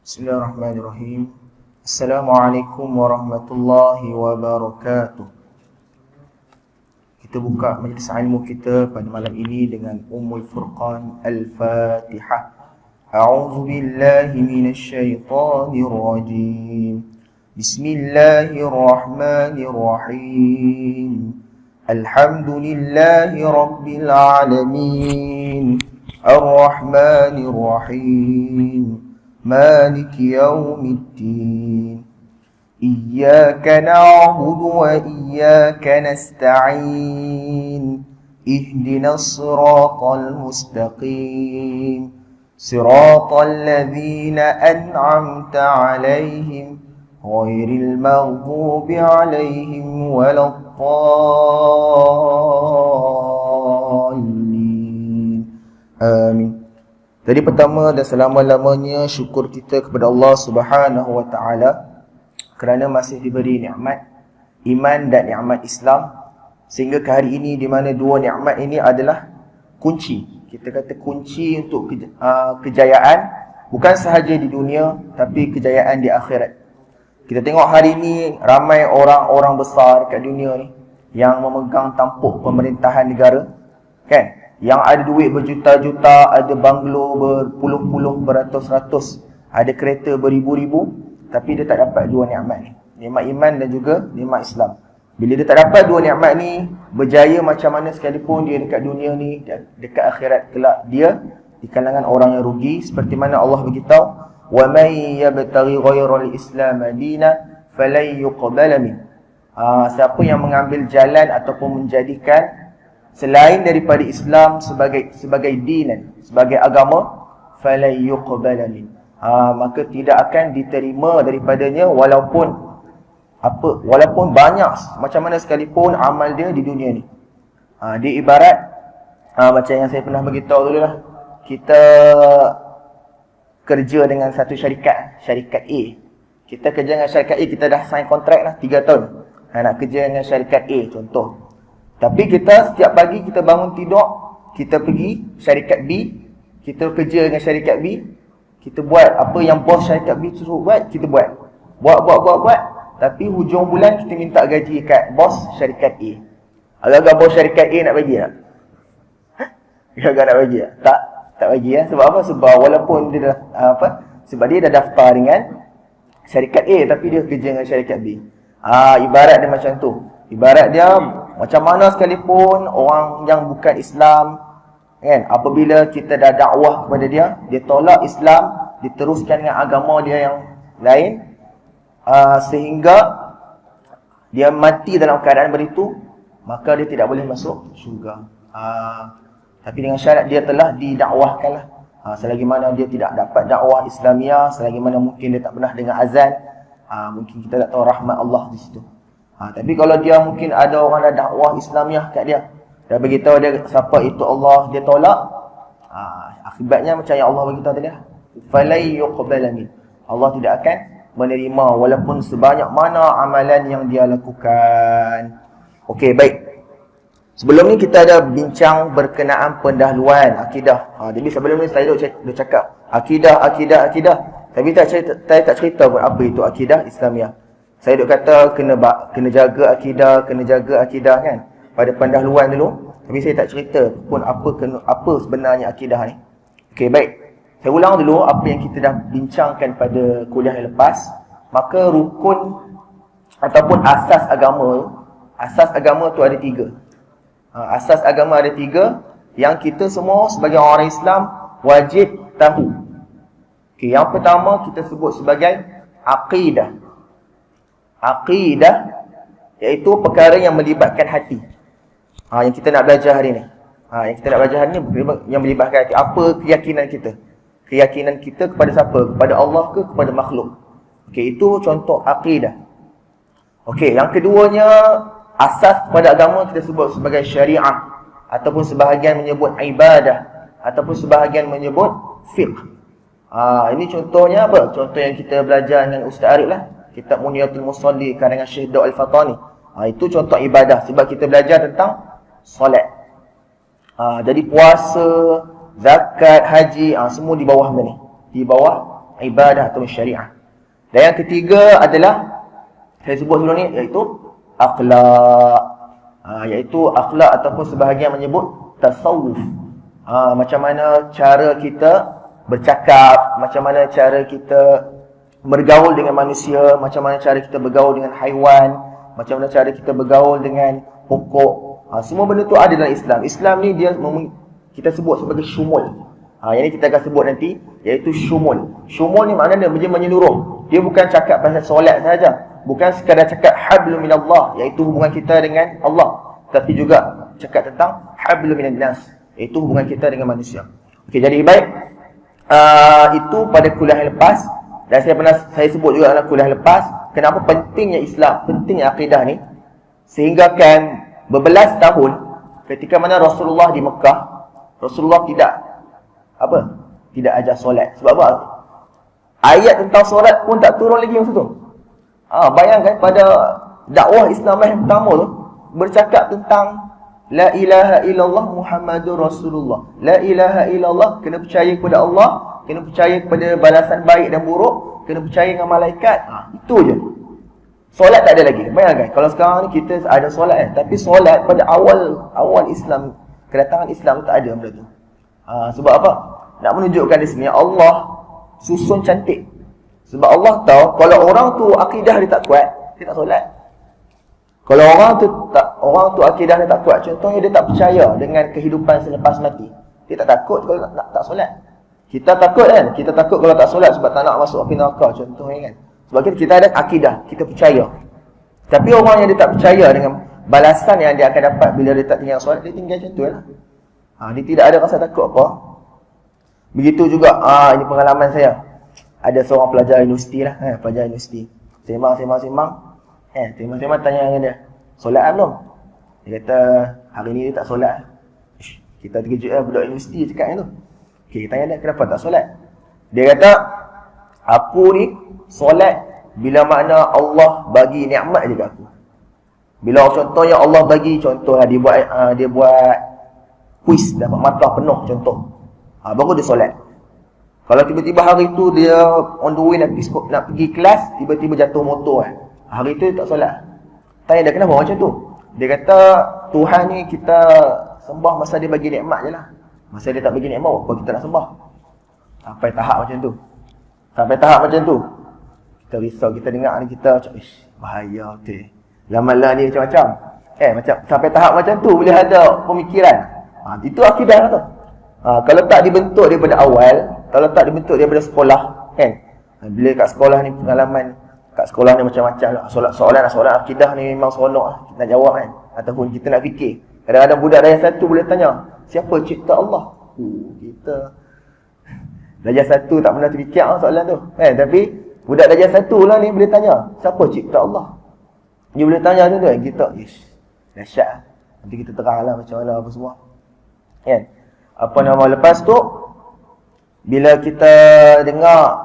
Bismillahirrahmanirrahim. Assalamualaikum warahmatullahi wabarakatuh. Kita buka majlis ilmu kita pada malam ini dengan Ummul Furqan Al-Fatihah. A'udzu billahi minasy syaithanir rajim. Bismillahirrahmanirrahim. Alhamdulillahi rabbil alamin. Ar-Rahmanir Rahim. مالك يوم الدين إياك نعبد وإياك نستعين اهدنا الصراط المستقيم صراط الذين أنعمت عليهم غير المغضوب عليهم ولا الضالين آمين. Jadi pertama dan selama-lamanya syukur kita kepada Allah Subhanahu wa taala kerana masih diberi nikmat iman dan nikmat Islam sehingga ke hari ini di mana dua nikmat ini adalah kunci. Kita kata kunci untuk kejayaan bukan sahaja di dunia tapi kejayaan di akhirat. Kita tengok hari ini ramai orang-orang besar dekat dunia ni yang memegang tampuk pemerintahan negara, kan? Yang ada duit berjuta-juta, ada banglo berpuluh-puluh, beratus-ratus, ada kereta beribu-ribu, tapi dia tak dapat dua nikmat ni. Nikmat iman dan juga nikmat Islam. Bila dia tak dapat dua nikmat ni, berjaya macam mana sekalipun dia dekat dunia ni, dekat akhirat kelak dia di kalangan orang yang rugi, seperti mana Allah beritahu, "Wa may yabtaghi ghayral Islam dinan falan yuqbala min." Siapa yang mengambil jalan ataupun menjadikan selain daripada Islam sebagai dinan, sebagai agama, fala yuqbala min, maka tidak akan diterima daripadanya walaupun banyak macam mana sekalipun amal dia di dunia ni. Dia ibarat macam yang saya pernah beritahu dulu lah. Kita kerja dengan satu syarikat A. Kita kerja dengan syarikat A, kita dah sign kontrak lah 3 tahun. Nak kerja dengan syarikat A contoh. Tapi kita setiap pagi kita bangun tidur, kita pergi syarikat B, kita kerja dengan syarikat B, kita buat apa yang bos syarikat B suruh buat, kita buat. Buat. Tapi hujung bulan kita minta gaji kat bos syarikat A. Agak-agak bos syarikat A nak bagi tak? Agak-agak nak bagi tak? Tak bagi ya. Sebab apa? Sebab walaupun dia dah sebab dia dah daftar dengan syarikat A tapi dia kerja dengan syarikat B. Ibarat dia macam tu. Ibarat dia macam mana sekalipun orang yang bukan Islam, kan, apabila kita dah dakwah kepada dia, dia tolak Islam, diteruskan dengan agama dia yang lain, sehingga dia mati dalam keadaan beritu, maka dia tidak boleh masuk syurga. Tapi dengan syarat dia telah didakwahkanlah. Selagi mana dia tidak dapat dakwah Islamiah, selagi mana mungkin dia tak pernah dengar azan, mungkin kita tak tahu rahmat Allah di situ. Tapi kalau dia mungkin ada orang dah dakwah Islamiah kat dia, dah beritahu dia siapa itu Allah, dia tolak, akibatnya macam yang Allah beritahu tadi, falai yuqbala min, Allah tidak akan menerima walaupun sebanyak mana amalan yang dia lakukan. Okey, baik. Sebelum ni kita ada bincang berkenaan pendahuluan akidah. Jadi sebelum ni saya dah cakap akidah. Tapi saya tak cerita pun apa itu akidah Islamiah. Saya duk kata kena jaga akidah kan pada pendahuluan dulu, tapi saya tak cerita pun apa sebenarnya akidah ni. Okey, baik. Saya ulang dulu apa yang kita dah bincangkan pada kuliah yang lepas. Maka rukun ataupun asas agama tu ada 3. Asas agama ada 3 yang kita semua sebagai orang Islam wajib tahu. Okey, yang pertama kita sebut sebagai aqidah. Aqidah iaitu perkara yang melibatkan hati. Yang kita nak belajar hari ni. Yang kita nak belajar hari ni yang melibatkan hati. Apa keyakinan kita? Keyakinan kita kepada siapa? Kepada Allah ke kepada makhluk? Okey, itu contoh aqidah. Okey, yang keduanya asas kepada agama kita sebut sebagai syariah, ataupun sebahagian menyebut ibadah, ataupun sebahagian menyebut fiqh. Ini contohnya apa? Contoh yang kita belajar dengan Ustaz Arif lah. Kitab Muniyatul Musalli karangan Syekh Daud Al-Fatani. Itu contoh ibadah sebab kita belajar tentang solat. Jadi puasa, zakat, haji, semua di bawah mana ni? Di bawah ibadah atau syariah. Dan yang ketiga adalah saya sebut sebelum ni, iaitu akhlak. Iaitu akhlak ataupun sebahagian menyebut tasawuf. Macam mana cara kita bercakap, macam mana cara kita bergaul dengan manusia, macam mana cara kita bergaul dengan haiwan, macam mana cara kita bergaul dengan pokok. Semua benda tu ada dalam Islam. Islam ni dia kita sebut sebagai syumul. Yang ni kita akan sebut nanti, iaitu syumul. Syumul ni maknanya dia menyeluruh. Dia bukan cakap pasal solat sahaja, bukan sekadar cakap hablum minallah, iaitu hubungan kita dengan Allah, tapi juga cakap tentang hablum minan nas, iaitu hubungan kita dengan manusia. Okey, jadi baik, itu pada kuliah yang lepas. Dan saya sebut juga dalam kuliah lepas, kenapa pentingnya Islam, pentingnya akidah ni, sehingga kan berbelas tahun ketika mana Rasulullah di Mekah, Rasulullah tidak ajar solat. Sebab apa? Ayat tentang solat pun tak turun lagi masa tu. Bayangkan pada dakwah Islam yang pertama tu bercakap tentang la ilaha illallah Muhammadur Rasulullah. La ilaha illallah, kena percaya kepada Allah, kena percaya kepada balasan baik dan buruk, kena percaya dengan malaikat. Itu je. Solat tak ada lagi. Bayangkan kalau sekarang ni kita ada solat kan, tapi solat pada awal Islam, kedatangan Islam tak ada benda tu. Sebab apa? Nak menunjukkan di sini Allah susun cantik. Sebab Allah tahu kalau orang tu akidah dia tak kuat, dia tak solat. Kalau orang tu akidah dia tak kuat, contohnya dia tak percaya dengan kehidupan selepas mati, dia tak takut kalau tak solat. Kita takut kan? Kita takut kalau tak solat sebab tak nak masuk api neraka contohnya kan. Sebab kita ada akidah, kita percaya. Tapi orang yang dia tak percaya dengan balasan yang dia akan dapat bila dia tak tinggal solat, dia tinggal macam tu lah. Dia tidak ada rasa takut apa. Begitu juga, ini pengalaman saya. Ada seorang pelajar universiti lah, pelajar universiti. Sembang, tanya dengan dia, solat belum? Dia kata, hari ni dia tak solat. Kita terkejut lah, budak universiti cakap macam tu. Okay, kita tanya dia, kenapa tak solat? Dia kata, aku ni solat bila makna Allah bagi nikmat je kat aku. Bila contohnya Allah bagi, contohlah dia buat kuis, dapat markah penuh contoh. Baru dia solat. Kalau tiba-tiba hari tu dia on the way nak pergi kelas, tiba-tiba jatuh motor hari tu dia tak solat. Tanya dia, kenapa macam tu? Dia kata, Tuhan ni kita sembah masa dia bagi nikmat je lah. Masa dia tak bagi nikmat, apa kita nak sembah? Sampai tahap macam tu. Kita risau, kita dengar ni, kita macam, bahaya betul. Lama-lama ni macam-macam. Macam sampai tahap macam tu boleh ada pemikiran. Itu akidah lah tu. Kalau tak dibentuk daripada awal, kalau tak dibentuk daripada sekolah, kan? Bila kat sekolah ni pengalaman, kat sekolah ni macam-macam lah. Soalan akidah ni memang seronok lah, nak jawab kan. Ataupun kita nak fikir. Kadang-kadang budak darjah 1 boleh tanya, siapa cipta Allah? Kita darjah 1 tak pernah terfikir soalan tu, kan? Tapi budak darjah 1 lah ni boleh tanya, siapa cipta Allah? Dia boleh tanya tu kan, kita dahsyat. Nanti kita terang lah macam mana apa semua, kan? Lepas tu bila kita dengar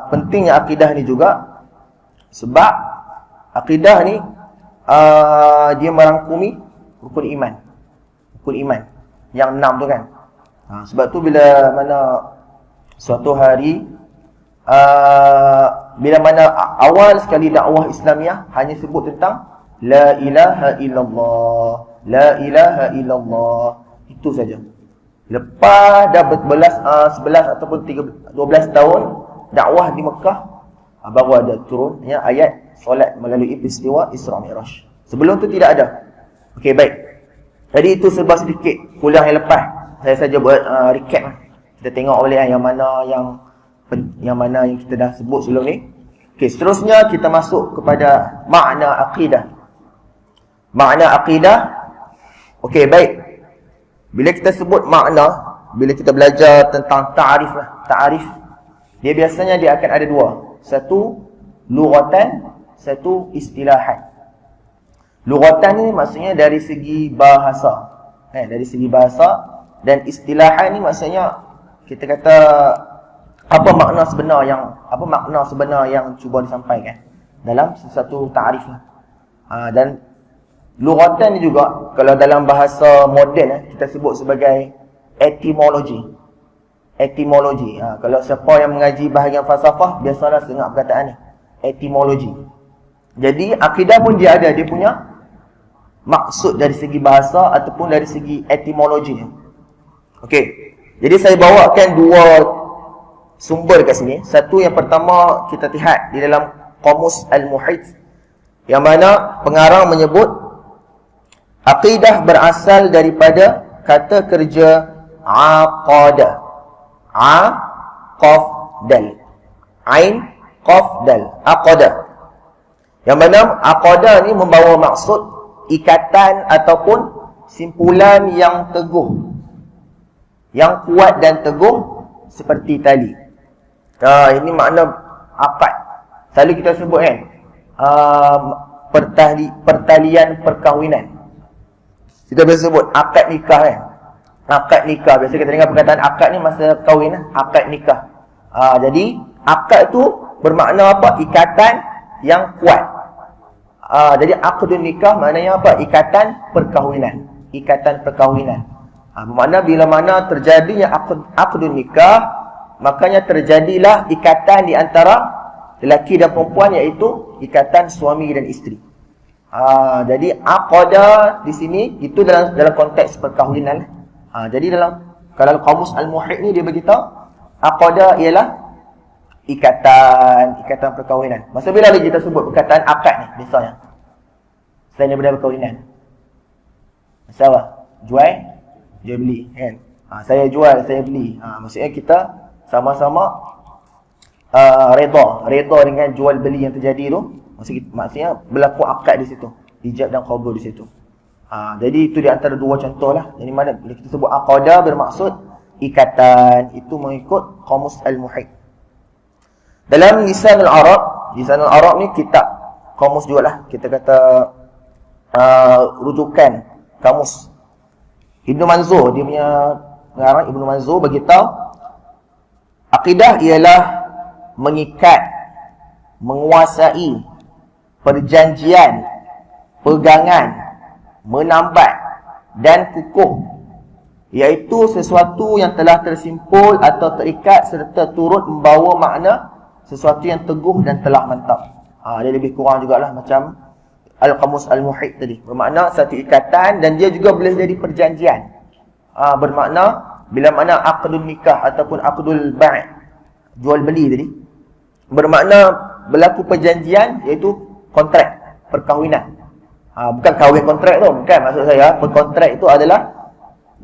pentingnya akidah ni juga, sebab akidah ni dia merangkumi rukun iman yang 6 tu kan. Sebab tu bila mana suatu hari bila mana awal sekali dakwah Islamiah hanya sebut tentang la ilaha illallah, la ilaha illallah, itu saja. Lepas dah 11 ataupun 12 tahun dakwah di Mekah, baru ada turunnya ayat solat melalui peristiwa Isra Mi'raj. Sebelum tu tidak ada. Okey, baik. Jadi itu serba sedikit kuliah yang lepas. Saya saja buat recap. Kita tengok boleh yang mana yang kita dah sebut sebelum ni. Okey, seterusnya kita masuk kepada makna akidah. Makna akidah. Okey, baik. Bila kita sebut makna, bila kita belajar tentang ta'arif lah, ta'arif, dia biasanya dia akan ada dua. Satu lughatan, satu istilahan. Lughatan ni maksudnya dari segi bahasa, dari segi bahasa, dan istilahan ni maksudnya kita kata apa makna sebenar yang cuba disampaikan dalam sesuatu ta'arif lah. Dan lughatan ni juga kalau dalam bahasa moden kita sebut sebagai etimologi. Etimologi. Kalau siapa yang mengaji bahagian falsafah, biasalah dengar perkataan ni. Etimologi. Jadi akidah pun dia ada, dia punya maksud dari segi bahasa ataupun dari segi etimologi. Okey. Jadi saya bawakan dua sumber kat sini. Satu yang pertama kita lihat di dalam Qamus Al-Muhit, yang mana pengarang menyebut akidah berasal daripada kata kerja aqada. Qaf dal. Ain qaf dal. Aqada. Yang mana aqada ni membawa maksud ikatan ataupun simpulan yang teguh, yang kuat dan teguh seperti tali. Ini makna akad. Selalu kita sebut kan, pertalian perkahwinan. Kita biasa sebut akad nikah kan. Akad nikah. Biasa kita dengar perkataan akad ni masa kahwin, akad nikah. Jadi akad tu bermakna apa? Ikatan yang kuat. Jadi akdun nikah maknanya apa? Ikatan perkahwinan. Ikatan perkahwinan. Bermakna bila mana terjadinya akdun nikah, makanya terjadilah ikatan di antara lelaki dan perempuan, iaitu ikatan suami dan isteri. Jadi aqada di sini itu dalam konteks perkahwinan. Jadi kalau Qamus Al-Muhit ni dia beritahu aqada ialah ikatan perkahwinan. Masa bila lagi kita sebut perkataan akad ni biasanya? Selain daripada perkahwinan. Masa apa? Jual beli kan. Saya jual, saya beli. Maksudnya kita sama-sama redha dengan jual beli yang terjadi tu. Maksudnya berlaku akad di situ, ijab dan qabul di situ. Jadi itu di antara dua contoh lah. Jadi mana bila kita sebut aqada bermaksud ikatan, itu mengikut Qamus Al-Muhit. Dalam Lisanul Arab ni kitab kamus juga lah, kita kata rujukan kamus. Ibnu Manzur, dia punya pengarang Ibnu Manzur beritahu akidah ialah mengikat, menguasai, perjanjian, pegangan, menambat dan kukuh, iaitu sesuatu yang telah tersimpul atau terikat serta turut membawa makna sesuatu yang teguh dan telah mantap. Dia lebih kurang jugalah macam Al-Qamus Al-Muhit tadi, bermakna satu ikatan, dan dia juga boleh jadi perjanjian. Bermakna bila mana aqdul nikah ataupun aqdul bai', jual beli tadi, bermakna berlaku perjanjian, iaitu kontrak perkahwinan. Bukan kahwin kontrak tu, bukan maksud saya. Kontrak itu adalah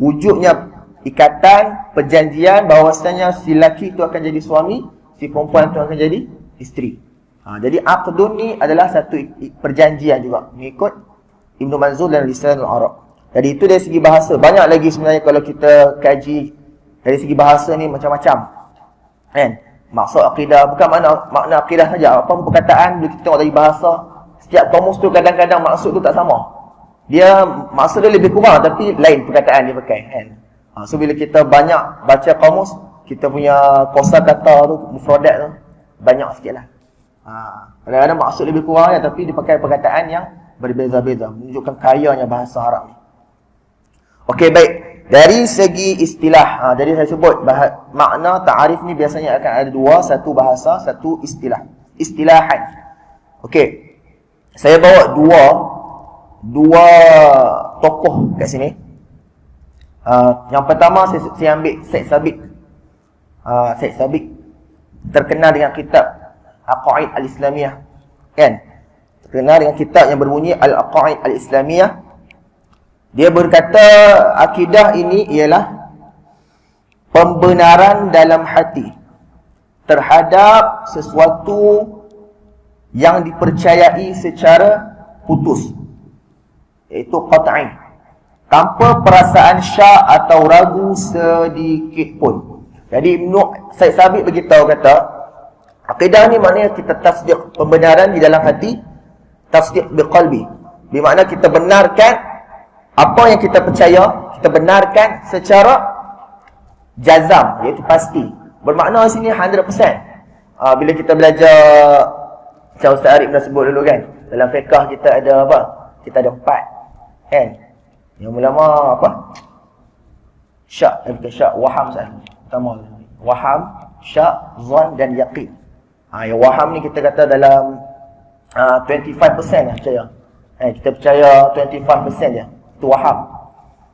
wujudnya ikatan, perjanjian bahawasanya si lelaki itu akan jadi suami, si perempuan itu akan jadi isteri. Jadi aqdun ni adalah satu perjanjian juga, mengikut Ibnu Manzur dan Lisanul Arab. Jadi itu dari segi bahasa. Banyak lagi sebenarnya kalau kita kaji dari segi bahasa ni macam-macam. Kan? Maksud akidah bukan makna akidah saja. Apa perkataan bila kita tengok dari bahasa, setiap kamus tu kadang-kadang maksud tu tak sama. Dia maksud dia lebih kurang tapi lain perkataan dia pakai kan. So bila kita banyak baca kamus, kita punya kosakata tu, mufradat tu banyak sikitlah. Kadang-kadang maksud lebih kurang ya, tapi dia pakai perkataan yang berbeza-beza, menunjukkan kayanya bahasa Arab ni. Okey, baik. Dari segi istilah, jadi saya sebut makna ta'arif ni biasanya akan ada dua, satu bahasa, satu istilah. Istilahan. Okey. Saya bawa dua tokoh kat sini. Yang pertama saya ambil Syed Sabiq. Syed Sabiq terkenal dengan kitab Aqaid Al-Islamiyah. Kan? Terkenal dengan kitab yang berbunyi Al-Aqaid Al-Islamiyah. Dia berkata akidah ini ialah pembenaran dalam hati terhadap sesuatu yang dipercayai secara putus, iaitu qat'i, tanpa perasaan syak atau ragu sedikit pun. Jadi Ibnu Syed Sabiq beritahu kata akidah ni maknanya kita tasdiq, pembenaran di dalam hati, tasdiq biqalbi, bermakna kita benarkan apa yang kita percaya, kita benarkan secara jazam, iaitu pasti. Bermakna di sini 100%. Bila kita belajar, macam Ustaz Arif dah sebut dulu kan, dalam fiqh kita ada apa? Kita ada 4 kan. Yang ulama apa? Syak, bukan syak, waham sahaja. Pertama Waham, syak, zon dan yaqin. Yang waham ni kita kata dalam 25% lah percaya. Kita percaya 25% je. Itu waham.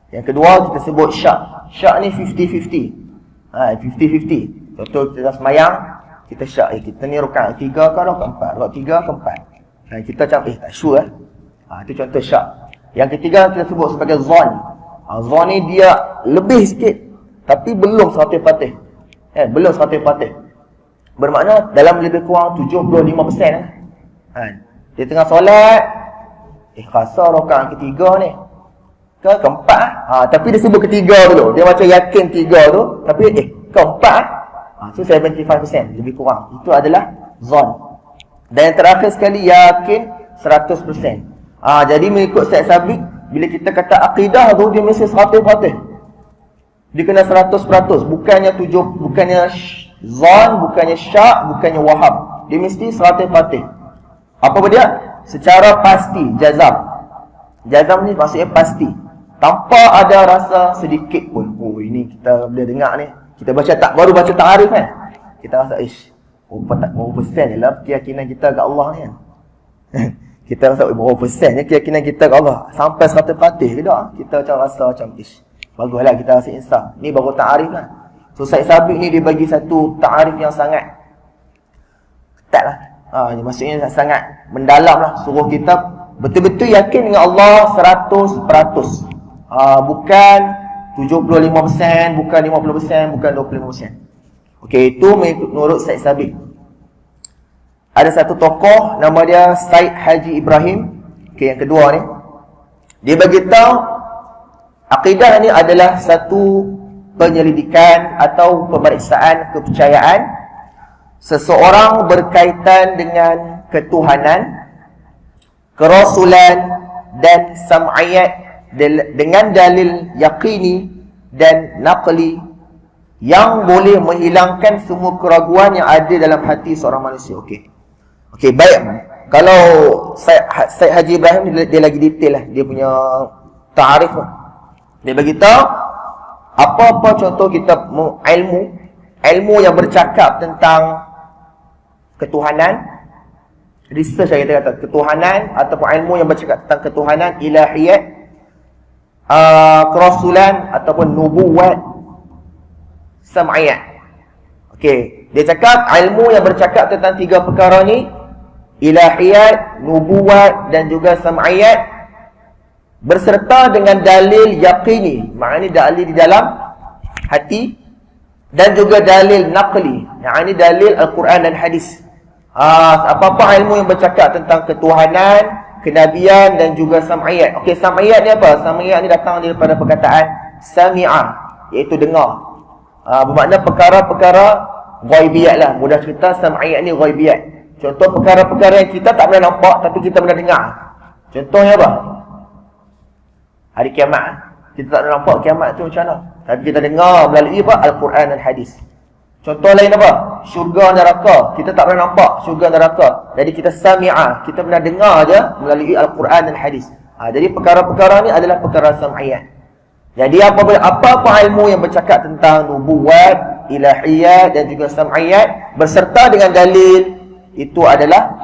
Yang kedua kita sebut syak. Syak ni 50-50. 50-50. Contoh kita semayang, kita syak. Kita ni rakaat 3 ke rakaat 4? Rakaat 3 ke 4? Kita macam tak sure lah. Itu contoh syak. Yang ketiga kita sebut sebagai zon. Zon ni dia lebih sikit, tapi belum 100%. Belum 100%. Bermakna dalam lebih kurang 75% lah. Dia tengah solat, rasa rakaat ketiga ni ke keempat tapi dia sebut ketiga dulu. Dia macam yakin tiga tu, tapi keempat so 75% lebih kurang. Itu adalah zon. Dan yang terakhir sekali yakin 100%. Jadi mengikut Syed Sabiq, bila kita kata akidah tu dia mesti 100%. Dia kena 100%, bukannya zon, bukannya syak, bukannya waham. Dia mesti 100%. Apa dia? Secara pasti, jazam. Jazam ni maksudnya pasti. Tanpa ada rasa sedikit pun. Ini kita boleh dengar ni. Kita baru baca ta'arif kan. Kita rasa, berapa persen je lah keyakinan kita kat Allah ni kan. Kita rasa, berapa persen je keyakinan kita kat Allah. Sampai 100% ke tak? Kita macam rasa macam, baguslah kita rasa insaf. Ni baru ta'arif lah. So Syed Sabiq ni dia bagi satu ta'arif yang sangat ketat lah. Maksudnya sangat mendalam lah. Suruh kita betul-betul yakin dengan Allah 100%. Bukan 75%, bukan 50%, bukan 25%. Okey, itu menurut Syed Sabiq. Ada satu tokoh nama dia Syed Haji Ibrahim. Okey, yang kedua ni, dia bagi tahu akidah ni adalah satu penyelidikan atau pemeriksaan kepercayaan seseorang berkaitan dengan ketuhanan, kerasulan dan sam'iyat dengan dalil yaqini dan naqli yang boleh menghilangkan semua keraguan yang ada dalam hati seorang manusia. Okey, baik. Kalau Syed Haji Ibrahim dia lagi detail lah dia punya ta'arif. Dia bagi tahu apa-apa contoh kita ilmu yang bercakap tentang ketuhanan, research kita kata ketuhanan ataupun ilmu yang bercakap tentang ketuhanan, ilahiyat, kerasulan ataupun nubuwat, sam'iyat. Okey, dia cakap ilmu yang bercakap tentang tiga perkara ni, ilahiyat, nubuwat dan juga sam'iyat, berserta dengan dalil yaqini, maknanya dalil di dalam hati, dan juga dalil naqli, yakni dalil Al-Quran dan hadis. Apa-apa ilmu yang bercakap tentang ketuhanan, kenabian dan juga sam'iyat. Okey, sam'iyat ni apa? Sam'iyat ni datang daripada perkataan sami'ah, iaitu dengar. Bermakna perkara-perkara ghaibiyat lah. Mudah cerita, sam'iyat ni ghaibiyat. Contoh perkara-perkara yang kita tak pernah nampak tapi kita pernah dengar. Contohnya apa? Hari kiamat. Kita tak pernah nampak kiamat tu macam mana, tapi kita dengar melalui apa? Al-Quran dan hadis. Contoh lain apa? Syurga neraka. Kita tak pernah nampak syurga neraka, jadi kita sami'ah, kita pernah dengar je melalui Al-Quran dan hadis. Jadi perkara-perkara ni adalah perkara sam'iyat. Jadi apa-apa ilmu yang bercakap tentang nubuwat, ilahiyat dan juga sam'iyat berserta dengan dalil, itu adalah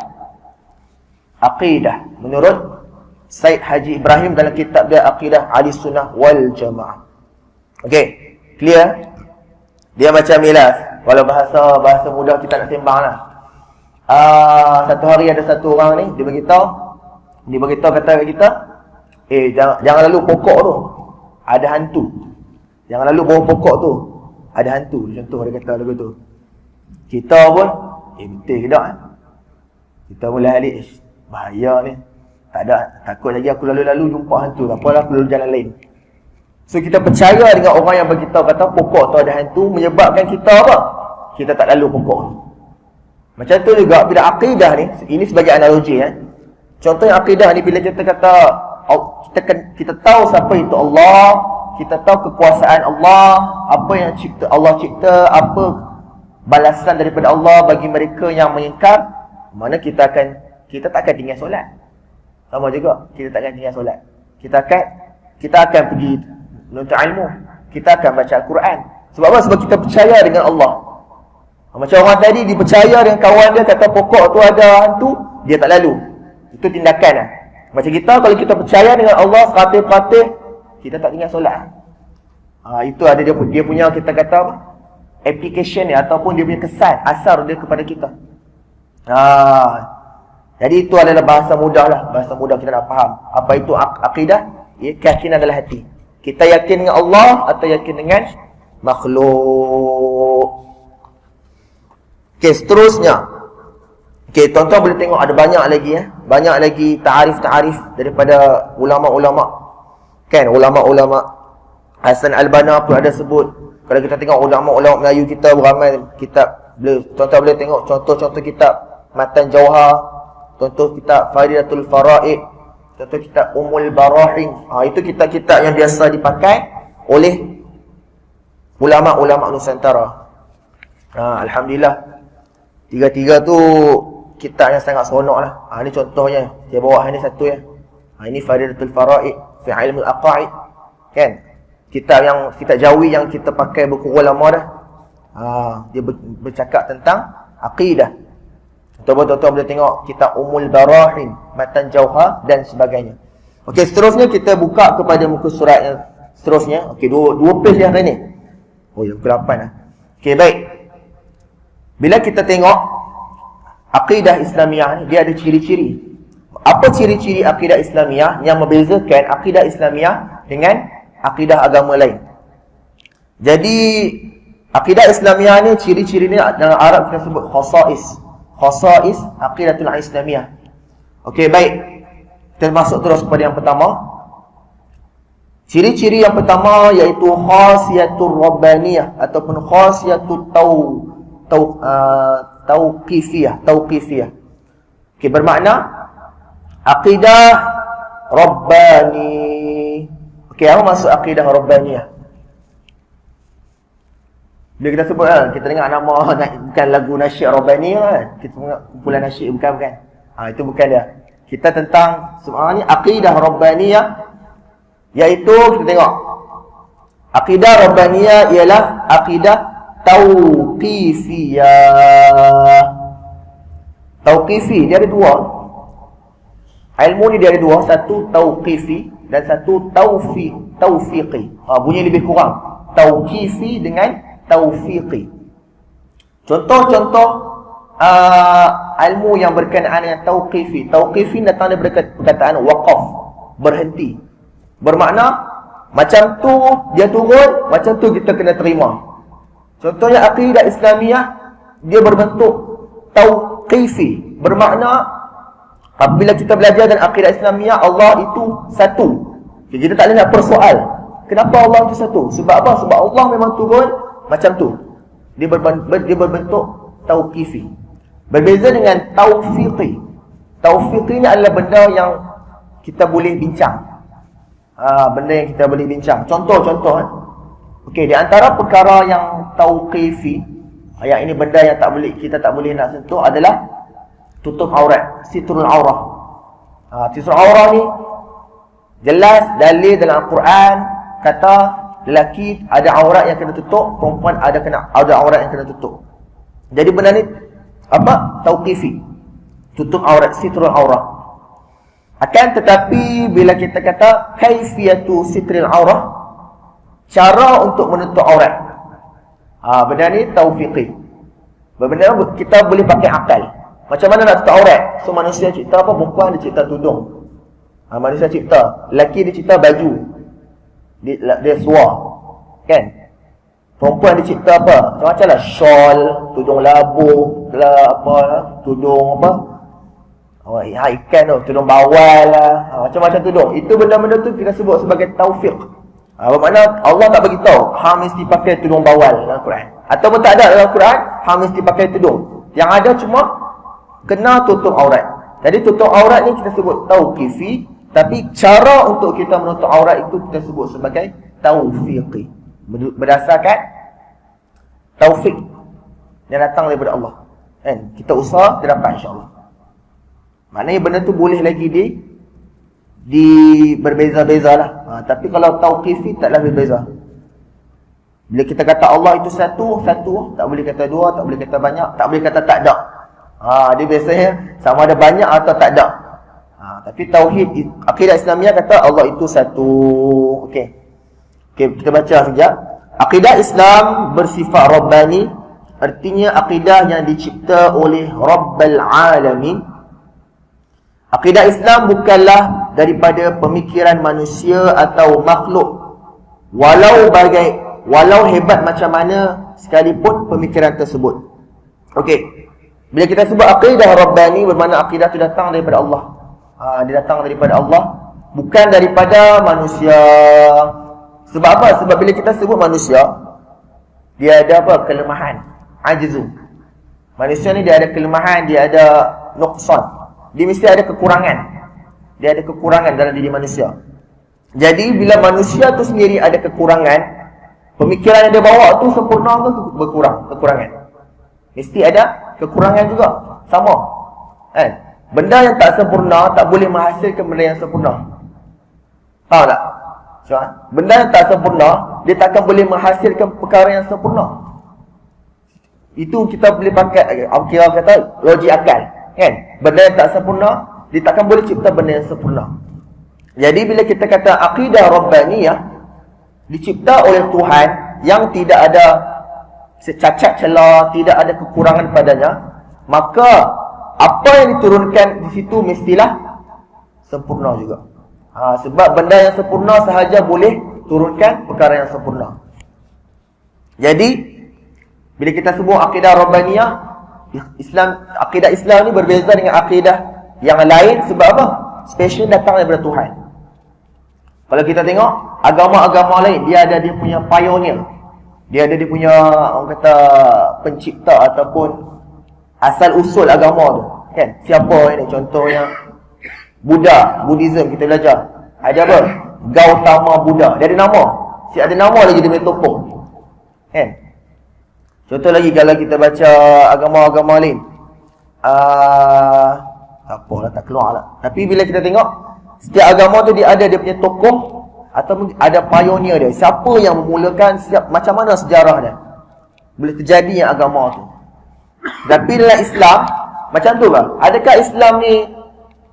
aqidah menurut Syed Haji Ibrahim dalam kitab dia Aqidah Ahlussunnah wal Jamaah. Okey, clear? Dia macam ni lah. Kalau bahasa mudah kita nak sembang lah. Satu hari ada satu orang ni, dia beritahu kata kat kita, jangan lalu pokok tu, ada hantu. Jangan lalu bawah pokok tu, ada hantu. Contoh dia kata lagu tu. Kita pun betul ke tak? Kita mula alik, bahaya ni. Tak ada, takut lagi aku lalu-lalu jumpa hantu, tak apalah aku lalu jalan lain. So kita percaya dengan orang yang beritahu kata pokok tu ada hantu, menyebabkan kita apa? Kita tak lalu pokok tu. Macam tu juga bila akidah ni, ini sebagai analogi Contohnya akidah ni bila kita kata kita tahu siapa itu Allah, kita tahu kekuasaan Allah, apa yang Allah cipta, apa balasan daripada Allah bagi mereka yang mengingkar, mana kita tak akan tinggal solat. Sama juga, kita tak akan tinggal solat. Kita akan pergi menuntut ilmu. Kita akan baca Al-Quran. Sebab apa? Sebab kita percaya dengan Allah. Macam orang tadi, dia percaya dengan kawan dia, kata pokok tu ada hantu, dia tak lalu. Itu tindakan lah. Macam kita, kalau kita percaya dengan Allah 100%, kita tak tinggal solat. Itu ada dia punya, kita kata apa, application dia, ataupun dia punya kesan, asar dia kepada kita. Jadi itu adalah bahasa mudah lah. Bahasa mudah kita nak faham. Apa itu akidah? Keyakinan dalam hati. Kita yakin dengan Allah atau yakin dengan makhluk. Okey, seterusnya. Okey, tuan-tuan boleh tengok ada banyak lagi banyak lagi ta'arif-ta'arif daripada ulama-ulama. Kan, ulama-ulama Hasan Al-Banna pun ada sebut. Kalau kita tengok ulama-ulama Melayu kita beramai kitab, tuan-tuan boleh tengok contoh-contoh kitab Matan Jauhar, contoh kitab Faridatul Faraid, contoh kitab Ummul Barahin. Itu kitab-kitab yang biasa dipakai oleh ulama-ulama Nusantara. Alhamdulillah. Tiga-tiga tu kitab yang sangat seronok lah. Ini contohnya. Saya bawa ni satu ya. Ini Faridatul Faraid fi Ilmul Aqaid. Kan? Kitab Jawi yang kita pakai berkurang lama dah. Dia bercakap tentang akidah. Tuan-tuan boleh tengok kitab Ummul Barahin, Matan Jauhar dan sebagainya. Okey, seterusnya kita buka kepada muka surat yang seterusnya. Okey, dua page dah ni. Yang ke-8 lah. Okey, baik. Bila kita tengok akidah Islamiah ni, dia ada ciri-ciri. Apa ciri-ciri akidah Islamiah yang membezakan akidah Islamiah dengan akidah agama lain? Jadi akidah Islamiah ni, ciri-ciri ni dalam Arab kita sebut khasais aqidatul Islamiah. Okey, baik. Kita masuk terus kepada yang pertama. Ciri-ciri yang pertama iaitu khasiyatur rabbaniyah ataupun khasiyatul tauqifiyah. Okey, bermakna akidah rabbani. Okey, apa maksud akidah rabbaniyah? Bila kita sebut kita dengar nama bukan lagu nasyid rabbani kan. Kita dengar kumpulan nasyid, bukan. Itu bukan dia. Kita tentang sebenarnya akidah rabbaniyah, iaitu kita tengok akidah rabbaniyah ialah akidah tauqifiyah. Tauqifi dia ada dua. Ilmu ni dia ada dua, satu tauqifi dan satu taufiqi. Bunyi lebih kurang. Tauqifi dengan taufiqi. Contoh-contoh ilmu yang berkenaan dengan tauqifi. Tauqifi datang daripada perkataan waqaf, berhenti. Bermakna macam tu dia turun, macam tu kita kena terima. Contohnya akidah Islamiah, dia berbentuk tauqifi. Bermakna apabila kita belajar dalam akidah Islamiah, Allah itu satu. Kita tak boleh nak persoal kenapa Allah itu satu. Sebab apa? Sebab Allah memang turun macam tu. Dia berbentuk tauqifi. Berbeza dengan taufiqi. Taufiqi ni adalah benda yang kita boleh bincang. Benda yang kita boleh bincang. Contoh-contoh. Okey, di antara perkara yang tauqifi, yang ini benda yang kita tak boleh nak sentuh adalah tutup aurat, sitrul aurah. Sitrul aurah ni jelas dalil dalam Al-Quran kata lelaki ada aurat yang kena tutup, perempuan ada aurat yang kena tutup. Jadi benda ni apa? Tauqifi. Tutup aurat, sitrul aurah. Akan tetapi bila kita kata kaifiyatu sitril aurah, cara untuk menutup aurat, benda ni taufiqi. Benda kita boleh pakai akal. Macam mana nak tutup aurat? So manusia cipta apa? Perempuan dia cipta tudung. Manusia cipta, lelaki dia cipta baju. Dia suar. Kan? Perempuan dia cipta apa? Macam-macam lah. Shawl, tudung labuh lah, tudung apa? Ikan tu, tudung bawal lah. Macam-macam tudung. Itu benda-benda tu kita sebut sebagai taufiq. Bermakna Allah tak bagi tahu hang mesti pakai tudung bawal dalam Quran. Ataupun tak ada dalam Quran hang mesti pakai tudung. Yang ada cuma kena tutup aurat. Jadi tutup aurat ni kita sebut tauqifi, tapi cara untuk kita menutup aurat itu kita sebut sebagai taufiqi. Berdasarkan taufik yang datang daripada Allah. Kan? Kita usaha, kita dapat insya-Allah. Maknanya benda tu boleh lagi di berbeza-beza lah. Tapi kalau tauqifi taklah berbeza. Bila kita kata Allah itu satu, satu. Tak boleh kata dua, tak boleh kata banyak, tak boleh kata tak ada. Dia biasanya sama ada banyak atau tak ada. Tapi tauhid, akidah Islamiah kata Allah itu satu. Okey, kita baca sekejap. Akidah Islam bersifat Rabbani, artinya akidah yang dicipta oleh Rabbal Alamin. Akidah Islam bukanlah daripada pemikiran manusia atau makhluk, walau hebat macam mana sekalipun pemikiran tersebut. Okey, bila kita sebut akidah Rabbani, bermakna akidah itu datang daripada Allah. Dia datang daripada Allah, bukan daripada manusia. Sebab apa? Sebab bila kita sebut manusia, dia ada apa? Kelemahan, ajzu. Manusia ni dia ada kelemahan, dia ada nuqsan. Dia mesti ada kekurangan. Dia ada kekurangan dalam diri manusia. Jadi bila manusia tu sendiri ada kekurangan, pemikiran yang dia bawa tu sempurna ke berkurang? Kekurangan. Mesti ada kekurangan juga. Sama. Kan? Benda yang tak sempurna tak boleh menghasilkan benda yang sempurna. Tahu tak? Benda yang tak sempurna, dia takkan boleh menghasilkan perkara yang sempurna. Itu kita boleh pakai, kira kata logik akal, kan? Benda yang tak sempurna, dia takkan boleh cipta benda yang sempurna. Jadi bila kita kata akidah Rabbaniyah, dicipta oleh Tuhan yang tidak ada cacat celah, tidak ada kekurangan padanya, maka apa yang diturunkan di situ mestilah sempurna juga. Sebab benda yang sempurna sahaja boleh turunkan perkara yang sempurna. Jadi bila kita sebut akidah Rabbaniyah, akidah Islam ni berbeza dengan akidah yang lain. Sebab apa? Special datang daripada Tuhan. Kalau kita tengok agama-agama lain, dia ada dia punya pioneer, dia ada dia punya, orang kata, pencipta ataupun asal usul agama tu, kan? Siapa ini? Contohnya Buddhism kita belajar. Ada apa? Gautama Buddha. Dia ada nama. Siap ada nama lagi dia punya tokoh. Kan? Contoh lagi kalau kita baca agama-agama lain. Apalah, tak keluar lah. Tapi bila kita tengok, setiap agama tu dia ada dia punya tokoh ataupun ada pioneer dia. Siapa yang memulakan, macam mana sejarah dia boleh terjadi yang agama tu. Tapi dalam Islam macam tu lah. Adakah Islam ni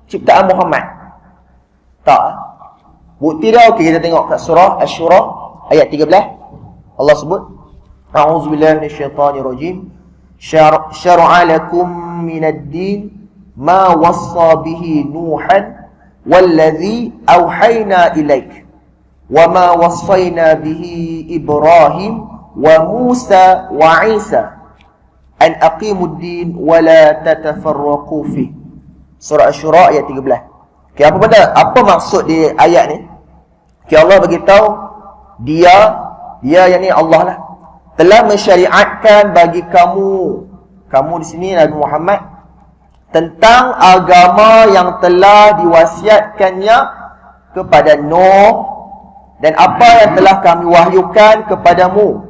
ciptaan Muhammad? Tak. Bukti dia okey, kita tengok kat surah Asy-Syura ayat 13. Allah sebut, A'udzubillahi minasyaitonirrajim. Syar'a lakum minad-din ma wassa bihi Nuhan wallazi auhayna ilaik wa ma wassayna bihi Ibrahim wa Musa wa Isa an aqimuddin wa la tatafarraqu fi. Surah Asy-Syura ayat 13. Okey, apa benda? Apa maksud di ayat ni? Okey, Allah beritahu dia yang ni Allah lah, telah mensyariatkan bagi kamu di sini Nabi Muhammad, tentang agama yang telah diwasiatkannya kepada Nuh, dan apa yang telah kami wahyukan kepadamu,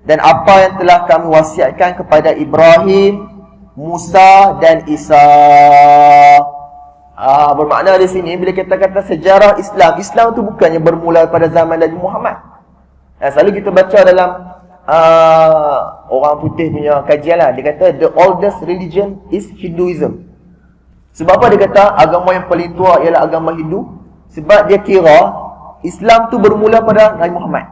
dan apa yang telah kami wasiatkan kepada Ibrahim, Musa dan Isa. Bermakna di sini bila kita kata sejarah Islam, Islam tu bukannya bermula pada zaman Nabi Muhammad. Selalu kita baca dalam orang putih punya kajian lah, dia kata the oldest religion is Hinduism. Sebab apa dia kata agama yang paling tua ialah agama Hindu? Sebab dia kira Islam tu bermula pada Nabi Muhammad.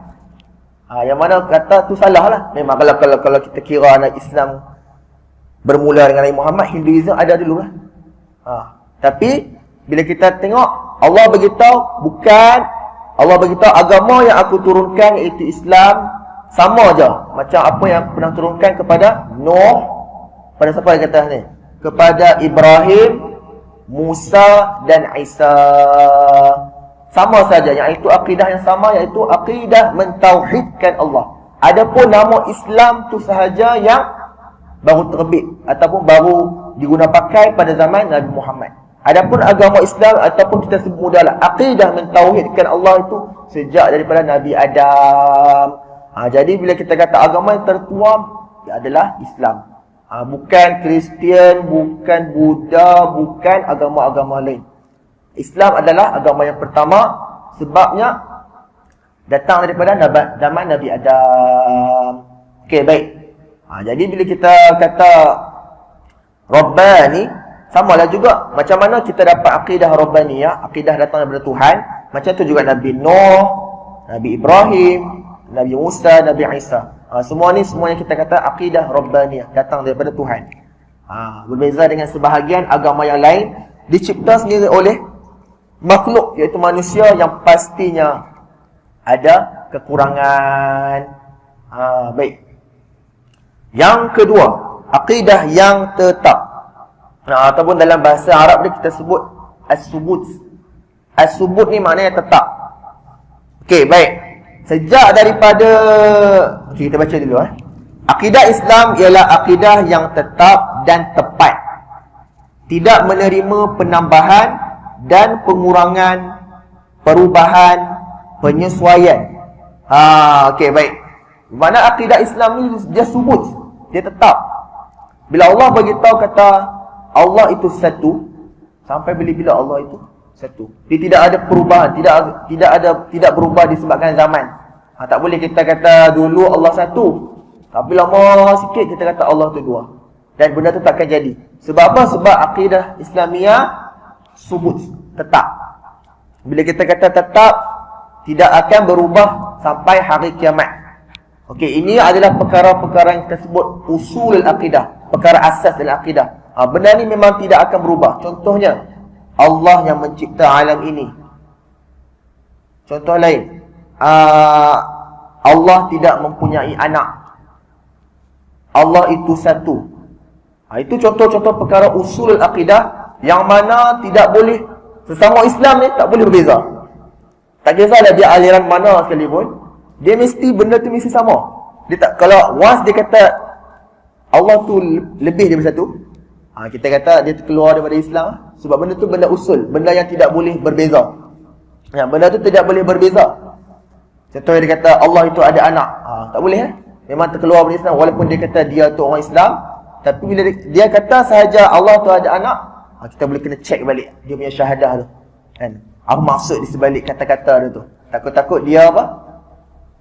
Yang mana kata tu salah lah. Memang kalau kita kira Islam bermula dengan Nabi Muhammad, Hinduism ada dulu lah. Tapi bila kita tengok, Allah beritahu bukan, Allah beritahu agama yang aku turunkan iaitu Islam sama je macam apa yang aku pernah turunkan kepada Nuh. Pada siapa dia kata ni? Kepada Ibrahim, Musa dan Isa. Sama saja, yang itu akidah yang sama, iaitu akidah mentauhidkan Allah. Adapun nama Islam tu sahaja yang baru terbit ataupun baru diguna pakai pada zaman Nabi Muhammad. Adapun agama Islam ataupun kita sebut mudahlah, akidah mentauhidkan Allah itu sejak daripada Nabi Adam. Jadi bila kita kata agama yang tertua, ia adalah Islam. Bukan Kristian, bukan Buddha, bukan agama-agama lain. Islam adalah agama yang pertama. Sebabnya Datang daripada zaman Nabi Adam. Okey, baik. Jadi bila kita kata Rabbani, samalah juga macam mana kita dapat akidah Rabbaniyah, akidah datang daripada Tuhan. Macam tu juga Nabi Nuh, Nabi Ibrahim, Nabi Musa, Nabi Isa. Semuanya kita kata akidah Rabbaniyah, datang daripada Tuhan. Berbeza dengan sebahagian agama yang lain, dicipta sendiri oleh makhluk, iaitu manusia yang pastinya ada kekurangan. Baik. Yang kedua, akidah yang tetap. Ataupun dalam bahasa Arab dia kita sebut as-subut. As-subut ni maknanya tetap. Okey, baik. Sejak daripada kita baca dulu Akidah Islam ialah akidah yang tetap dan tepat. Tidak menerima penambahan dan pengurangan, perubahan, penyesuaian. Okey, baik. Mana akidah Islam ni dia subut, dia tetap. Bila Allah beritahu kata Allah itu satu, sampai bila-bila Allah itu satu. Dia tidak ada perubahan, tidak berubah disebabkan zaman. Tak boleh kita kata dulu Allah satu, tapi lama sikit kita kata Allah tu dua. Dan benda tu takkan jadi. Sebab apa? Sebab akidah Islamiah subut, tetap. Bila kita kata tetap, tidak akan berubah sampai hari kiamat. Okey, ini adalah perkara-perkara yang kita sebut usul al-aqidah, perkara asas dalam akidah. Benda ni memang tidak akan berubah. Contohnya, Allah yang mencipta alam ini. Contoh lain, Allah tidak mempunyai anak. Allah itu satu. Itu contoh-contoh perkara usul al-aqidah yang mana tidak boleh, sesama Islam ni tak boleh berbeza. Tak kisahlah dia aliran mana sekalipun, dia mesti benda tu mesti sama. Dia tak, kalau once dia kata Allah tu lebih daripada satu, kita kata dia keluar daripada Islam. Sebab benda tu benda usul, benda yang tidak boleh berbeza. Benda tu tidak boleh berbeza. Contohnya dia kata Allah itu ada anak, tak boleh memang terkeluar daripada Islam. Walaupun dia kata dia tu orang Islam, tapi bila dia kata sahaja Allah tu ada anak, kita boleh kena check balik dia punya syahadah tu, kan? Apa maksud di sebalik kata-kata dia tu? Takut-takut dia apa?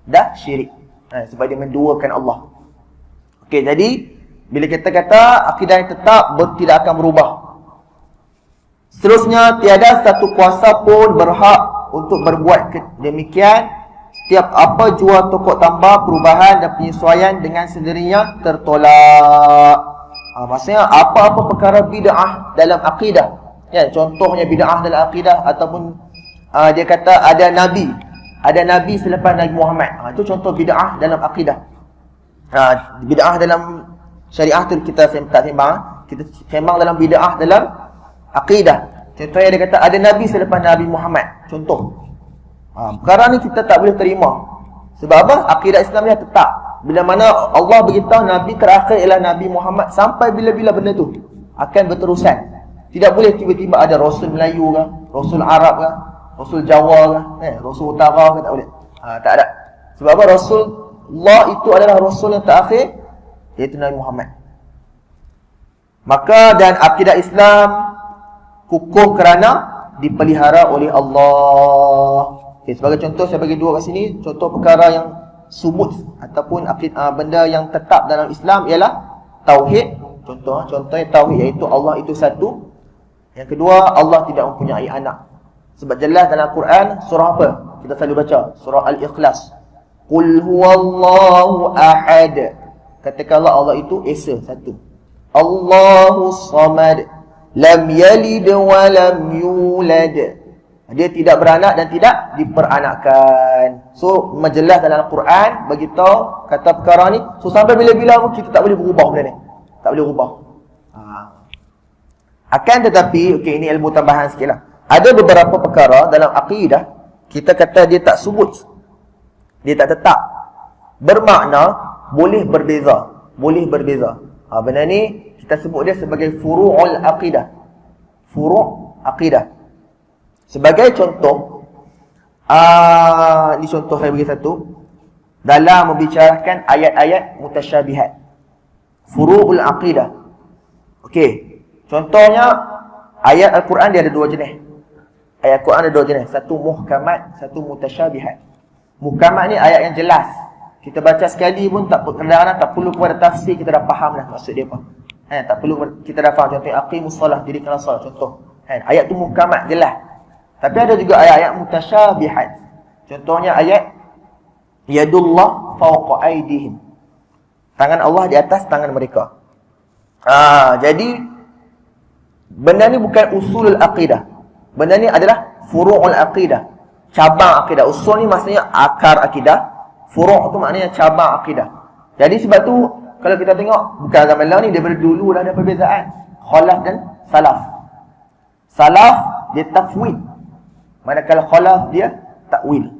Dah syirik. Sebab dia menduakan Allah. Okey, jadi bila kita kata akidah yang tetap tidak akan berubah. Seterusnya, tiada satu kuasa pun berhak untuk berbuat demikian. Setiap apa jua tokok tambah, perubahan dan penyesuaian dengan sendirinya tertolak. Maksudnya apa-apa perkara bid'ah dalam akidah, contohnya bid'ah dalam akidah, ataupun dia kata ada nabi selepas Nabi Muhammad. Itu contoh bid'ah dalam akidah. Bid'ah dalam syariah tu kita tak sembang. Kita sembang dalam bid'ah dalam akidah. Contohnya dia kata ada nabi selepas Nabi Muhammad. Contoh. Perkara ni kita tak boleh terima. Sebab apa? Akidah Islamnya tetap. Bila mana Allah beritahu Nabi terakhir ialah Nabi Muhammad, sampai bila-bila benda tu akan berterusan. Tidak boleh tiba-tiba ada Rasul Melayu ke, Rasul Arab ke, Rasul Jawa ke, Rasul Utara ke, tak boleh. Tak ada. Sebab apa? Rasulullah itu adalah Rasul yang terakhir, iaitu Nabi Muhammad. Maka dan akidah Islam kukuh kerana dipelihara oleh Allah. Okay, sebagai contoh saya bagi dua kat sini. Contoh perkara yang subut ataupun benda yang tetap dalam Islam ialah tauhid. Contohnya tauhid, iaitu Allah itu satu. Yang kedua, Allah tidak mempunyai anak. Sebab jelas dalam Quran, surah apa? Kita selalu baca surah Al-Ikhlas. Qul huwallahu ahad. Katakanlah Allah itu esa, satu. Allahus samad, lam yalid wa lam yulad. Dia tidak beranak dan tidak diperanakkan. So majelas dalam Al-Quran beritahu kata perkara ni. So sampai bila-bila pun kita tak boleh berubah benda ni. Tak boleh berubah. Akan tetapi, okey, ini ilmu tambahan sikit lah. Ada beberapa perkara dalam akidah kita kata dia tak subut, dia tak tetap. Bermakna boleh berbeza. Boleh berbeza. Benda ni kita sebut dia sebagai furu'ul aqidah. Furu' aqidah. Sebagai contoh, ini contoh saya bagi satu. Dalam membicarakan ayat-ayat mutasyabihat, furu'ul aqidah. Okey, contohnya ayat Al-Quran dia ada dua jenis. Ayat Al-Quran ada dua jenis. Satu muhkamat, satu mutasyabihat. Muhkamat ni ayat yang jelas. Kita baca sekali pun kadang-kadang tak perlu kepada tafsir, kita dah faham dah maksud dia apa. Tak perlu kita dah faham. Contoh aqimus solah, dirikanlah solat, contoh. Ayat tu muhkamat jelas. Tapi ada juga ayat-ayat mutasyabihat. Contohnya ayat yadullah fawqa aydihim. Tangan Allah di atas tangan mereka. Jadi benda ni bukan usulul aqidah. Benda ni adalah furu'ul aqidah, cabang akidah. Usul ni maksudnya akar akidah. Furu' tu maknanya cabang akidah. Jadi sebab tu kalau kita tengok bukan zaman lalu ni, daripada dulu dah ada perbezaan khalaf dan salaf. Salaf dia tafwid, manakala khalaf dia takwil.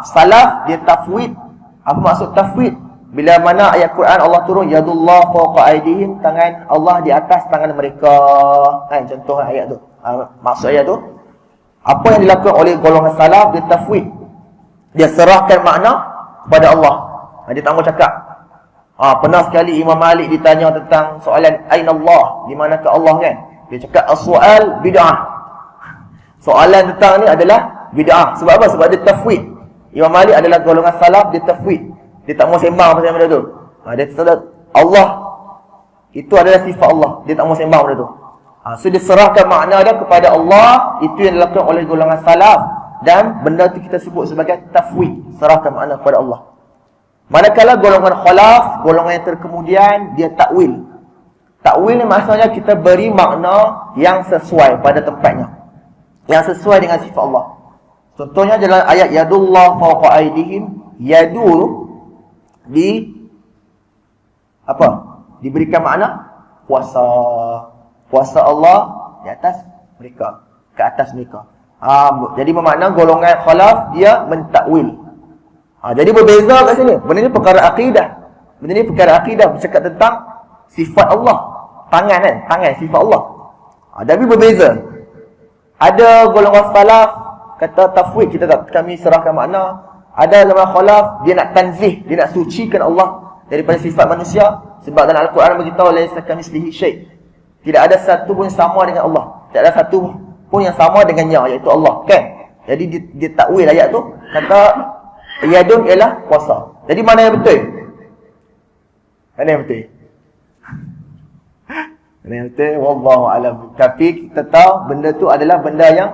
Salaf dia tafwid. Apa maksud tafwid? Bila mana ayat Quran Allah turun yadullah fawqa aydihim, tangan Allah di atas tangan mereka. Contoh ayat tu. Maksud ayat tu, apa yang dilakukan oleh golongan salaf, dia tafwid. Dia serahkan makna kepada Allah. Dia tak mau cakap. Pernah sekali Imam Malik ditanya tentang soalan aina Allah, di manakah Allah kan? Dia cakap as-soal bid'ah. Soalan tentang ni adalah bid'ah. Sebab apa? Sebab dia tafwid. Imam Malik adalah golongan salaf, dia tafwid. Dia tak mau sembang pasal benda tu. Dia kata Allah itu adalah sifat Allah. Dia tak mau sembang benda tu. So dia serahkan makna dia kepada Allah. Itu yang dilakukan oleh golongan salaf. Dan benda tu kita sebut sebagai tafwid, serahkan makna kepada Allah. Manakala golongan khalaf, golongan yang terkemudian, dia takwil. Takwil ni maksudnya kita beri makna yang sesuai pada tempatnya, yang sesuai dengan sifat Allah. Contohnya dalam ayat yadullah fawqa aydihim, yadu diberikan makna kuasa. Kuasa Allah di atas mereka, ke atas mereka. Jadi bermakna golongan khalaf dia mentakwil. Jadi berbeza kat sini. Benda ni perkara akidah. Benda ni perkara akidah, bercakap tentang sifat Allah. Tangan kan, tangan sifat Allah. Tapi berbeza. Ada golongan salaf kata tafwid, kami serahkan makna. Ada golongan khalaf dia nak tanzih, dia nak sucikan Allah daripada sifat manusia. Sebab dalam Al-Quran beritahu laisa kamitslihi syai'. Tidak ada satu pun yang sama dengan Allah. Tidak ada satu pun yang sama dengannya, iaitu Allah, kan? Jadi dia takwil ayat tu, kata yadun ialah kuasa. Jadi mana yang betul? Mana yang betul? Mana yang betul? Wallahu a'lam. Tapi kita tahu benda tu adalah benda yang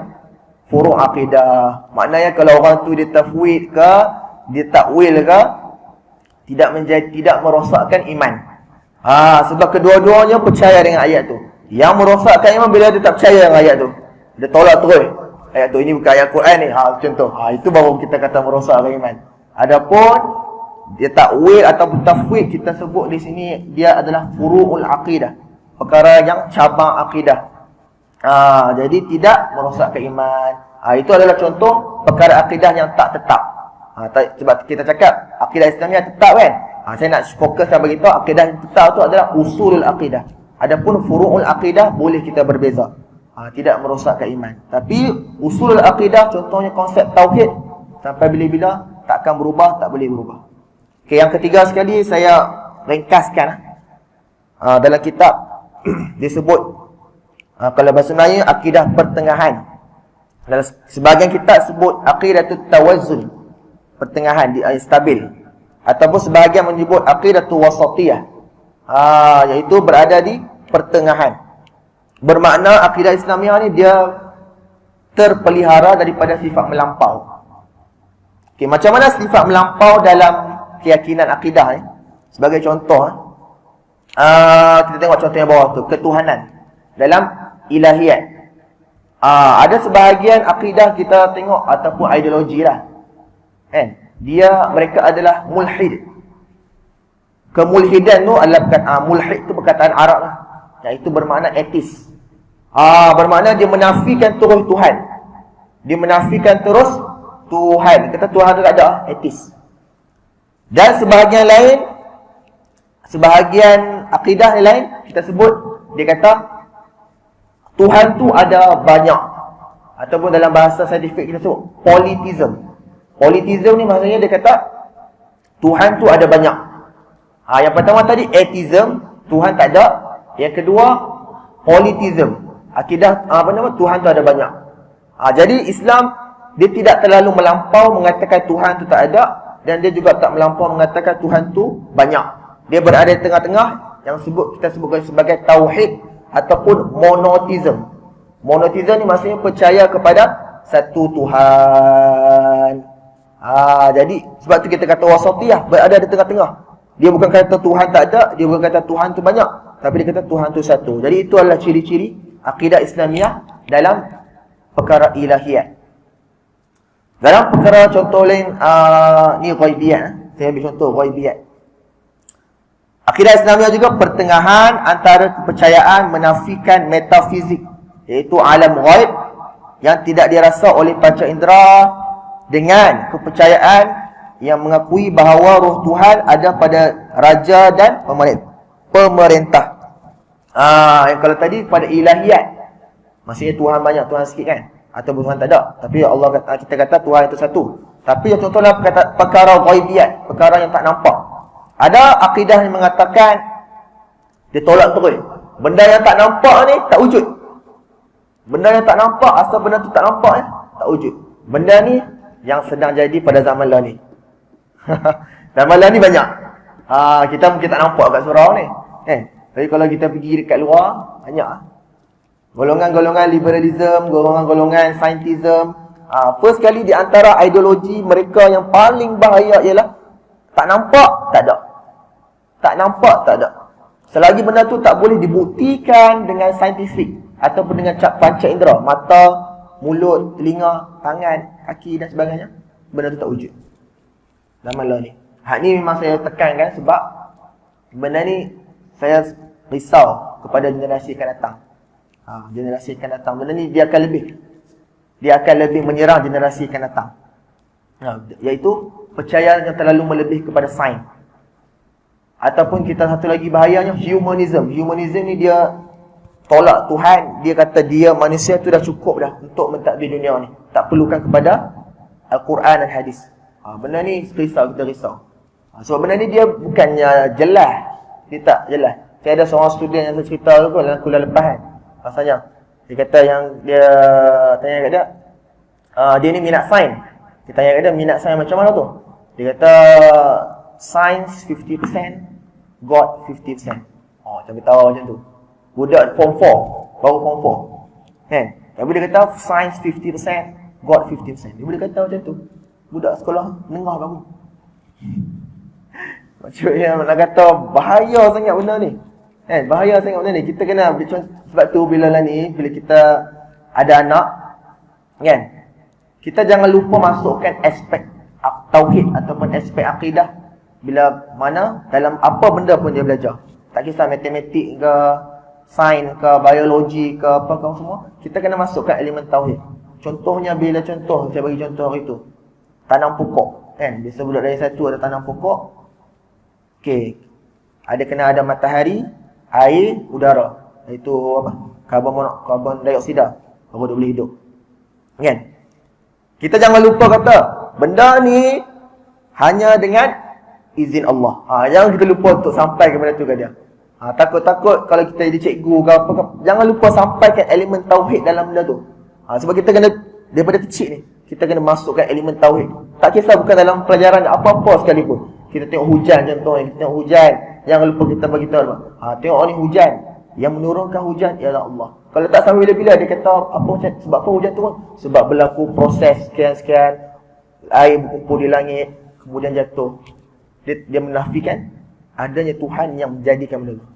furu' akidah. Maknanya kalau orang tu dia tafwid ke, dia takwil ke, tidak merosakkan iman. Sebab kedua-duanya percaya dengan ayat tu. Yang merosakkan iman bila dia tak percaya dengan ayat tu, dia tolak terus ayat tu. Ini bukan ayat Quran ni, contoh. Itu baru kita kata merosakkan iman. Adapun dia takwil atau tafwid, kita sebut di sini dia adalah furu'ul aqidah, perkara yang cabang akidah. Jadi tidak merosakkan iman. Itu adalah contoh perkara akidah yang tak tetap. Sebab kita cakap akidah Islamiah tetap kan. Saya nak fokus dan beritahu akidah yang tetap tu adalah usulul aqidah. Adapun furu'ul aqidah boleh kita berbeza. Tidak merosakkan iman. Tapi usulul aqidah, contohnya konsep tauhid, sampai bila-bila tak akan berubah, tak boleh berubah. Yang ketiga sekali saya ringkaskan. Dalam kitab disebut kalau bahasa Melayu akidah pertengahan. Dalam sebahagian kitab sebut aqidatut tawazzun, pertengahan, stabil. Ataupun sebahagian menyebut aqidatut wasatiyah, iaitu berada di pertengahan. Bermakna akidah Islamiah ni dia terpelihara daripada sifat melampau. Macam mana sifat melampau dalam keyakinan akidah ni? Sebagai contoh, kita tengok contoh yang bawah tu, ketuhanan dalam ilahiyat. Ada sebahagian akidah kita tengok ataupun ideologi lah, kan? Mereka adalah mulhid. Kemulhidan tu adalah mulhid tu perkataan Arab lah, iaitu bermakna etis. Bermakna dia menafikan terus Tuhan. Dia menafikan terus Tuhan. Kata Tuhan tu tak ada, etis. Dan sebahagian lain, sebahagian akidah yang lain, kita sebut, dia kata Tuhan tu ada banyak. Ataupun dalam bahasa saintifik kita sebut politism. Politism ni maksudnya dia kata Tuhan tu ada banyak. Yang pertama tadi atheism, Tuhan tak ada. Yang kedua politism, akidah Tuhan tu ada banyak. Jadi Islam Dia tidak terlalu melampau mengatakan Tuhan tu tak ada, dan dia juga tak melampau mengatakan Tuhan tu banyak. Dia berada di tengah-tengah, yang kita sebutkan sebagai tauhid ataupun monotheism. Monotheism ni maksudnya percaya kepada satu Tuhan. Jadi sebab tu kita kata wasatiyah, berada di tengah-tengah. Dia bukan kata Tuhan tak ada, dia bukan kata Tuhan tu banyak, tapi dia kata Tuhan tu satu. Jadi itu adalah ciri-ciri akidah Islamiah dalam perkara ilahiyat. Dalam perkara contoh lain, ni ghaibiyat. Saya ambil contoh ghaibiyat. Akidah Islamiah juga pertengahan antara kepercayaan menafikan metafizik, iaitu alam ghaib yang tidak dirasa oleh panca indera, dengan kepercayaan yang mengakui bahawa roh Tuhan ada pada raja dan pemerintah. Yang kalau tadi pada ilahiyat, maksudnya Tuhan banyak, Tuhan sikit kan, ataupun Tuhan tak ada. Tapi Allah kata, kita kata Tuhan itu satu. Tapi yang contohnya perkara ghaibiyat, perkara yang tak nampak. Ada akidah yang mengatakan dia tolak terus. Benda yang tak nampak ni tak wujud. Benda yang tak nampak, asal benda tu tak nampak tak wujud. Benda ni yang sedang jadi pada zaman lah ni. Zaman lah ni banyak. Kita mungkin tak nampak kat surau ni. Tapi kalau kita pergi dekat luar, banyak. Golongan-golongan liberalism, golongan-golongan scientism. First kali di antara ideologi mereka yang paling bahaya ialah tak nampak, tak ada. Tak nampak, tak ada. Selagi benda tu tak boleh dibuktikan dengan saintifik ataupun dengan panca indera, mata, mulut, telinga, tangan, kaki dan sebagainya, benda tu tak wujud. Zaman lah ni. Hak ni memang saya tekankan sebab benda ni saya risau kepada generasi akan datang. Generasi akan datang. Benda ni dia akan lebih menyerang generasi akan datang. Iaitu percaya yang terlalu melebih kepada sains. Ataupun kita satu lagi bahayanya humanism. Humanism ni dia tolak Tuhan. Dia kata dia manusia tu dah cukup dah untuk mentadbir dunia ni. Tak perlukan kepada Al-Quran dan hadis. Benda ni risau, kita risau. Sebab benda ni dia bukannya jelas. Dia tak jelas. Saya ada seorang student yang saya cerita tu dalam kuliah lepas kan. Rasanya dia kata yang dia tanya kat dia, dia ni minat sains. Dia tanya kat dia, minat sains macam mana tu? Dia kata science 50%, God 50%. Macam kita tahu macam tu. Budak form 4, baru form 4. Kan? Tapi dia kata science 50%, God 50%. Dia boleh kata macam tu. Budak sekolah menengah baru. Maksudnya nak kata bahaya sangat benda ni. Kan? Bahaya sangat benda ni. Kita kena sebab tu bila kita ada anak, kan? Kita jangan lupa masukkan aspek tauhid ataupun aspek akidah bila mana dalam apa benda pun dia belajar. Tak kisah matematik ke, sains ke, biologi ke, apa ke semua, kita kena masukkan elemen tauhid. Contohnya bila saya bagi contoh hari tu, tanam pokok, kan? Biasa budak dari satu ada tanam pokok. Okey. Ada matahari, air, udara. Itu apa? Karbon dioksida. Baru dia boleh hidup. Kan? Kita jangan lupa kata benda ni hanya dengan izin Allah. Jangan kita lupa untuk sampai kepada tu ke dia. Takut-takut kalau kita jadi cikgu ke apa ke, jangan lupa sampaikan elemen tauhid dalam benda tu. Sebab kita kena daripada kecil ni, kita kena masukkan elemen tauhid. Tak kisah bukan dalam pelajaran apa-apa sekalipun. Kita tengok hujan contohnya, kita tengok hujan, jangan lupa kita bagi tahu. Tengok ni hujan, yang menurunkan hujan ialah Allah. Kalau tak sampai bila-bila dia kata sebab apa hujan turun? Sebab berlaku proses sekian-sekian, air berkumpul di langit, kemudian jatuh. Dia menafikan adanya Tuhan yang menjadikan benda tu.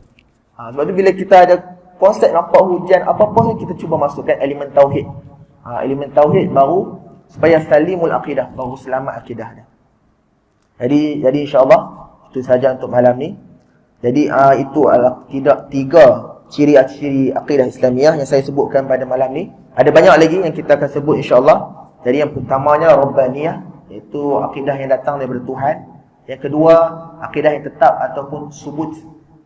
Sebab tu bila kita ada konsep nampak hujan apa-apa, kita cuba masukkan elemen tauhid. Elemen tauhid baru supaya salimul akidah, baru selamat akidah dia. Jadi insya-Allah itu saja untuk malam ni. Jadi itu adalah tiga ciri-ciri akidah Islamiah yang saya sebutkan pada malam ni. Ada banyak lagi yang kita akan sebut insya-Allah. Jadi yang pertamanya Rabbaniyah, iaitu akidah yang datang daripada Tuhan. Yang kedua, akidah yang tetap ataupun subut.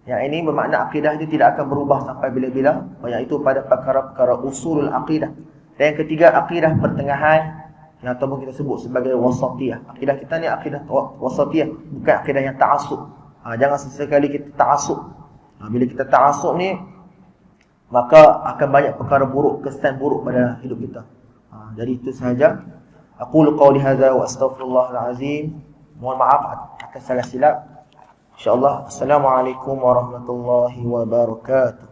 Yang ini bermakna akidah itu tidak akan berubah sampai bila-bila, iaitu pada perkara-perkara usulul akidah. Dan yang ketiga, akidah pertengahan yang ataupun kita sebut sebagai wasatiyah. Akidah kita ni akidah wasatiyah, bukan akidah yang ta'assub. Jangan sesekali kita ta'assub. Bila kita ta'assub ni, maka akan banyak perkara buruk, kesan buruk pada hidup kita. Jadi itu sahaja. Aqulu qawli hadza wa astaghfirullahal azim. Mohon maaf atas salah silap. InsyaAllah. Assalamualaikum warahmatullahi wabarakatuh.